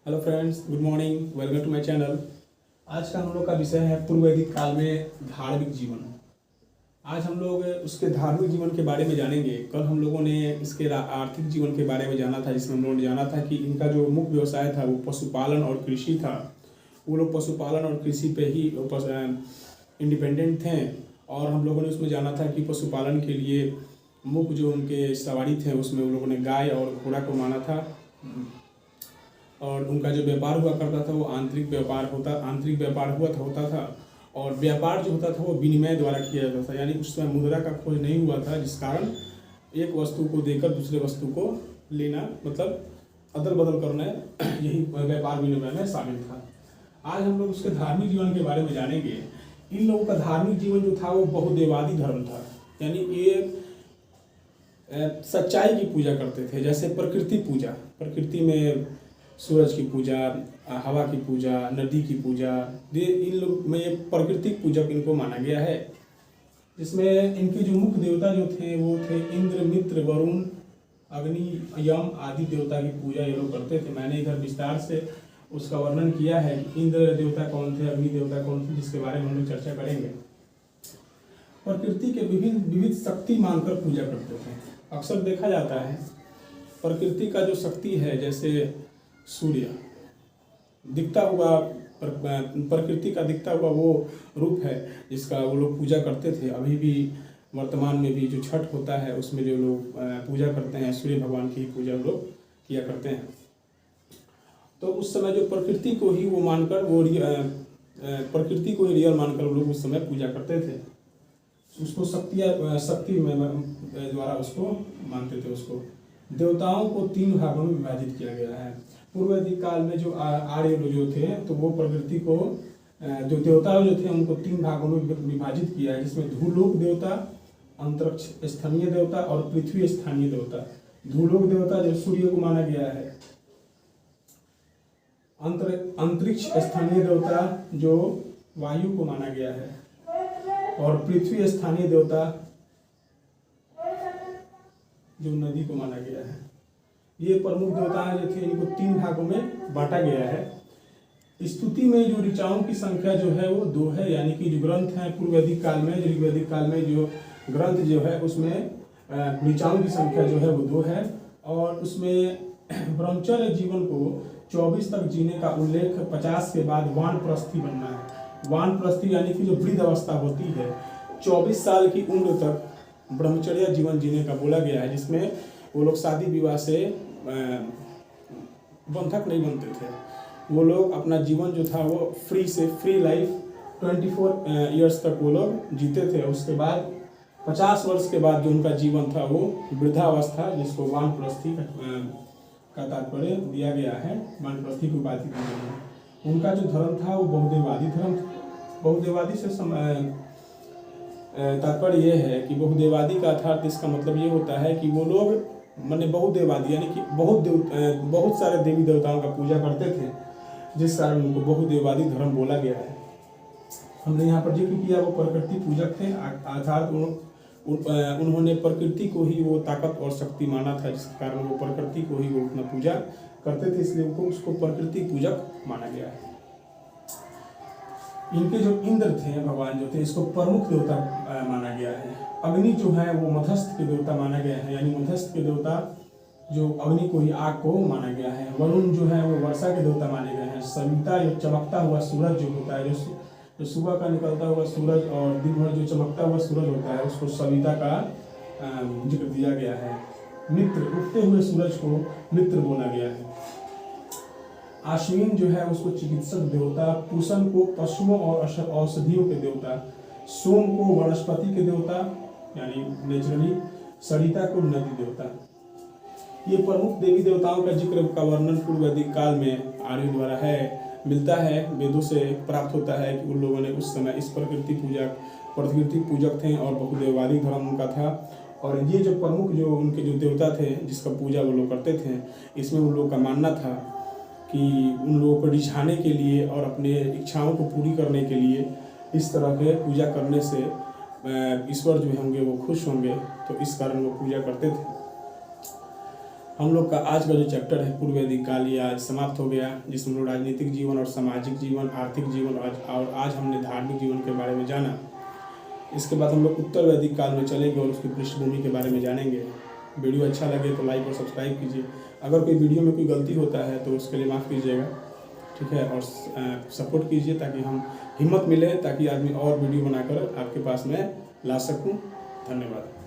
Hello friends, good morning, welcome to my channel. आज का हम लोग का विषय है पूर्व वैदिक काल में धार्मिक जीवन। आज हम लोग उसके धार्मिक जीवन के बारे में जानेंगे। कल हम लोगों ने इसके आर्थिक जीवन के बारे में जाना था, जिसमें हम लोगों ने जाना था कि इनका जो मुख्य व्यवसाय था वो पशुपालन और कृषि था। वो लोग पशुपालन और कृषि पे ही इंडिपेंडेंट थे। और हम लोगों ने उसमें जाना था कि पशुपालन के लिए मुख्य जो उनके सवारी थे उसमें वो लोगों ने गाय और घोड़ा को माना था। और उनका जो व्यापार हुआ करता था वो आंतरिक व्यापार होता था। और व्यापार जो होता था वो विनिमय द्वारा किया जाता था, यानी उस समय मुद्रा का खोज नहीं हुआ था, जिस कारण एक वस्तु को देकर दूसरे वस्तु को लेना, मतलब अदल बदल करना, यही व्यापार विनिमय में शामिल था। आज हम लोग उसके धार्मिक जीवन के बारे में जानेंगे। इन लोगों का धार्मिक जीवन जो था वो बहुदेवादी धर्म था, यानी ये सच्चाई की पूजा करते थे। जैसे प्रकृति में सूरज की पूजा, हवा की पूजा, नदी की पूजा, ये इन लोग में ये प्राकृतिक पूजक इनको माना गया है। जिसमें इनके जो मुख्य देवता जो थे वो थे इंद्र, मित्र, वरुण, अग्नि, यम आदि देवता की पूजा ये लोग करते थे। मैंने इधर विस्तार से उसका वर्णन किया है कि इंद्र देवता कौन थे, अग्नि देवता कौन थे, जिसके बारे में हम लोग चर्चा करेंगे। प्रकृति के विविध शक्ति मानकर पूजा करते थे। अक्सर देखा जाता है प्रकृति का जो शक्ति है, जैसे सूर्य दिखता हुआ, प्रकृति का दिखता हुआ वो रूप है जिसका वो लोग पूजा करते थे। अभी भी वर्तमान में भी जो छठ होता है उसमें जो लोग पूजा करते हैं, सूर्य भगवान की पूजा लोग किया करते हैं। तो उस समय जो प्रकृति को ही वो मानकर प्रकृति को ही रियल मानकर वो लोग उस समय पूजा करते थे। उसको शक्ति द्वारा उसको मानते थे। उसको देवताओं को 3 भागों में विभाजित किया गया है। पूर्व वैदिक काल में जो आर्य लोग जो थे तो वो प्रकृति को, जो देवता जो थे उनको 3 भागों में विभाजित किया है, जिसमें धूलोक देवता, अंतरिक्ष स्थानीय देवता और पृथ्वी स्थानीय देवता। धूलोक देवता जो सूर्य को माना गया है, अंतरिक्ष स्थानीय देवता जो वायु को माना गया है, और पृथ्वी स्थानीय देवता जो नदी को माना गया है। ये प्रमुख देवताएं जो थे इनको 3 भागों में बांटा गया है। स्तुति में जो ऋचाओं की संख्या जो है वो 2 है, यानी कि जो ग्रंथ हैं पूर्व वैदिक काल में, ऋग्वैदिक काल में जो ग्रंथ जो है उसमें ऋचाओं की संख्या जो है वो 2 है। और उसमें ब्रह्मचर्य जीवन को 24 तक जीने का उल्लेख 50 के बाद वानप्रस्थी बनना है। वानप्रस्थी यानी कि जो वृद्ध अवस्था होती है, 24 साल की उम्र तक ब्रह्मचर्य जीवन जीने का बोला गया है, जिसमें वो लोग शादी विवाह से बंधक नहीं बनते थे। वो लोग अपना जीवन जो था वो फ्री लाइफ 24 ईयर्स तक वो लोग जीते थे। उसके बाद 50 वर्ष के बाद जो उनका जीवन था वो वृद्धावस्था, जिसको वानप्रस्थी का तात्पर्य दिया गया है, वानप्रस्थी की उपाधि दी गई है। उनका जो धर्म था वो बहुदेवादी धर्म था। बहुदेवादी से तात्पर्य ये है कि बहुदेवादी का अर्थात इसका मतलब ये होता है कि वो लोग माने बहुदेवादी, यानी कि बहुत सारे देवी देवताओं का पूजा करते थे, जिस कारण उनको बहुदेवादी धर्म बोला गया है। हमने यहाँ पर जिक्र किया वो प्रकृति पूजक थे, अर्थात उन्होंने प्रकृति को ही वो ताकत और शक्ति माना था, जिस कारण वो प्रकृति को ही वो अपना पूजा करते थे, इसलिए उनको उसको प्रकृति पूजक माना गया है। इनके जो इंद्र थे भगवान जो थे, इसको प्रमुख देवता माना गया है। अग्नि जो है वो मध्यस्थ के देवता माना गया है, यानी मध्यस्थ के देवता जो अग्नि को ही आग को माना गया है। वरुण जो है वो वर्षा के देवता माने गए हैं। सविता जो चमकता हुआ सूरज जो होता है, जो सुबह का निकलता हुआ सूरज और दिन भर जो चमकता हुआ सूरज होता है, उसको सविता का जिक्र दिया गया है। मित्र, उगते हुए सूरज को मित्र बोला गया है। आश्विन जो है उसको चिकित्सक देवता, पूषण को पशुओं और औषधियों के देवता, सोम को वनस्पति के देवता यानी नेचुरली, सरिता को नदी देवता। ये प्रमुख देवी देवताओं का जिक्र का वर्णन पूर्व वैदिक काल में आर्य द्वारा मिलता है। वेदों से प्राप्त होता है कि उन लोगों ने उस समय इस प्रकृति पूजक थे और बहुदेववादी धर्म उनका था। और ये जो प्रमुख जो उनके जो देवता थे जिसका पूजा वो लोग करते थे, इसमें उन लोगों का मानना था कि उन लोगों को रिझाने के लिए और अपने इच्छाओं को पूरी करने के लिए इस तरह के पूजा करने से ईश्वर जो होंगे वो खुश होंगे, तो इस कारण वो पूजा करते थे। हम लोग का आज का जो चैप्टर है पूर्व वैदिक काल ये आज समाप्त हो गया, जिसमें हम लोग राजनीतिक जीवन और सामाजिक जीवन, आर्थिक जीवन और आज हमने धार्मिक जीवन के बारे में जाना। इसके बाद हम लोग उत्तर वैदिक काल में चलेंगे और उसकी पृष्ठभूमि के बारे में जानेंगे। वीडियो अच्छा लगे तो लाइक और सब्सक्राइब कीजिए। अगर कोई वीडियो में कोई गलती होता है तो उसके लिए माफ़ कीजिएगा, ठीक है। और सपोर्ट कीजिए ताकि हम हिम्मत मिले, ताकि आदमी और वीडियो बनाकर आपके पास में ला सकूं। धन्यवाद।